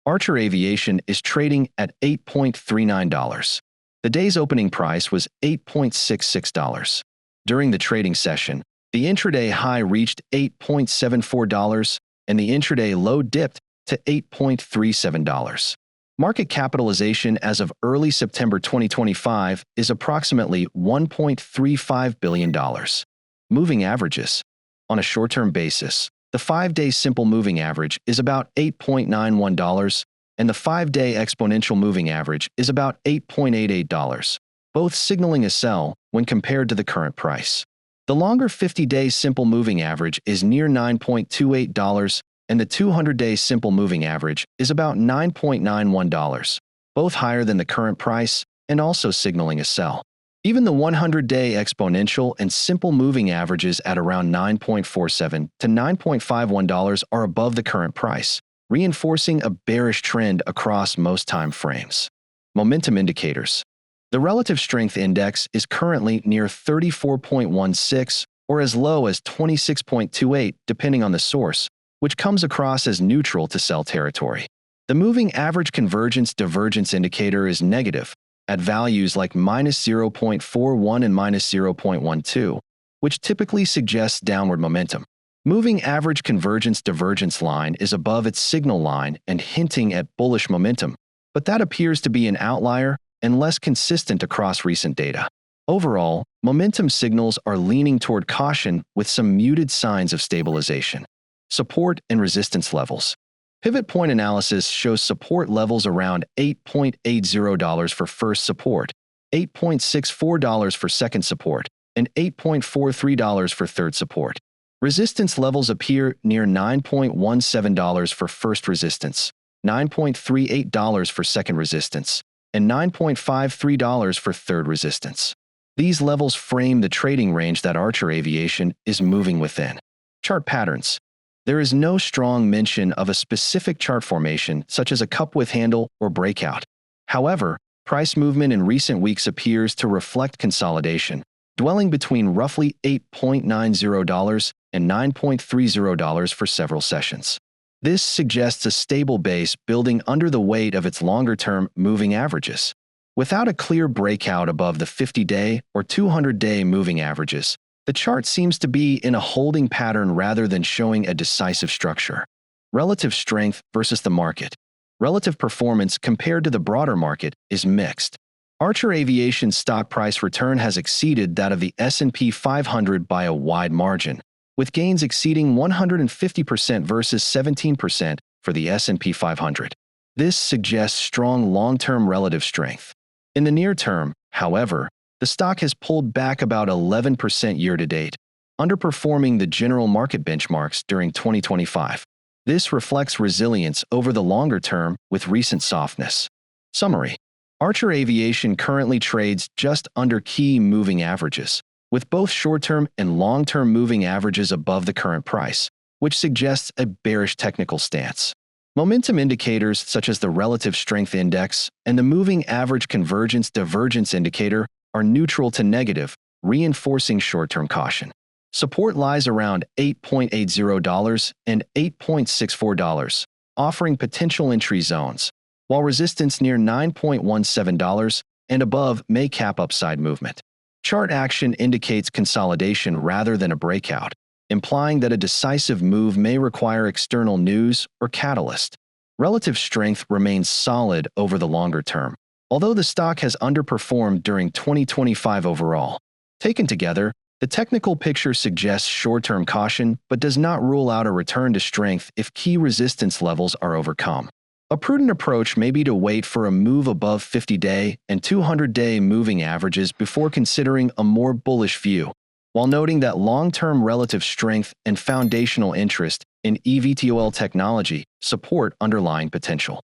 Archer Aviation is trading at $8.39. The day's opening price was $8.66. During the trading session, the intraday high reached $8.74 and the intraday low dipped to $8.37. Market capitalization as of early September 2025 is approximately $1.35 billion. Moving averages. On a short-term basis, the 5-day simple moving average is about $8.91, and the 5-day exponential moving average is about $8.88, both signaling a sell when compared to the current price. The longer 50-day simple moving average is near $9.28, and the 200-day simple moving average is about $9.91, both higher than the current price and also signaling a sell. Even the 100-day exponential and simple moving averages at around $9.47 to $9.51 are above the current price, reinforcing a bearish trend across most time frames. Momentum indicators. The relative strength index is currently near 34.16 or as low as 26.28 depending on the source, which comes across as neutral to sell territory. The moving average convergence divergence indicator is negative at values like -0.41 and -0.12, which typically suggests downward momentum. Moving average convergence divergence line is above its signal line and hinting at bullish momentum, but that appears to be an outlier and less consistent across recent data. Overall, momentum signals are leaning toward caution with some muted signs of stabilization. Support and resistance levels. Pivot point analysis shows support levels around $8.80 for first support, $8.64 for second support, and $8.43 for third support. Resistance levels appear near $9.17 for first resistance, $9.38 for second resistance, and $9.53 for third resistance. These levels frame the trading range that Archer Aviation is moving within. Chart patterns. There is no strong mention of a specific chart formation such as a cup with handle or breakout. However, price movement in recent weeks appears to reflect consolidation, dwelling between roughly $8.90 and $9.30 for several sessions. This suggests a stable base building under the weight of its longer-term moving averages. Without a clear breakout above the 50-day or 200-day moving averages, the chart seems to be in a holding pattern rather than showing a decisive structure. Relative strength versus the market. Relative performance compared to the broader market is mixed. Archer Aviation's stock price return has exceeded that of the S&P 500 by a wide margin, with gains exceeding 150% versus 17% for the S&P 500. This suggests strong long-term relative strength. In the near term, however, the stock has pulled back about 11% year-to-date, underperforming the general market benchmarks during 2025. This reflects resilience over the longer term with recent softness. Summary. Archer Aviation currently trades just under key moving averages, with both short-term and long-term moving averages above the current price, which suggests a bearish technical stance. Momentum indicators such as the relative strength index and the moving average convergence divergence indicator are neutral to negative, reinforcing short-term caution. Support lies around $8.80 and $8.64, offering potential entry zones, while resistance near $9.17 and above may cap upside movement. Chart action indicates consolidation rather than a breakout, implying that a decisive move may require external news or catalyst. Relative strength remains solid over the longer term, although the stock has underperformed during 2025 overall. Taken together, the technical picture suggests short-term caution but does not rule out a return to strength if key resistance levels are overcome. A prudent approach may be to wait for a move above 50-day and 200-day moving averages before considering a more bullish view, while noting that long-term relative strength and foundational interest in eVTOL technology support underlying potential.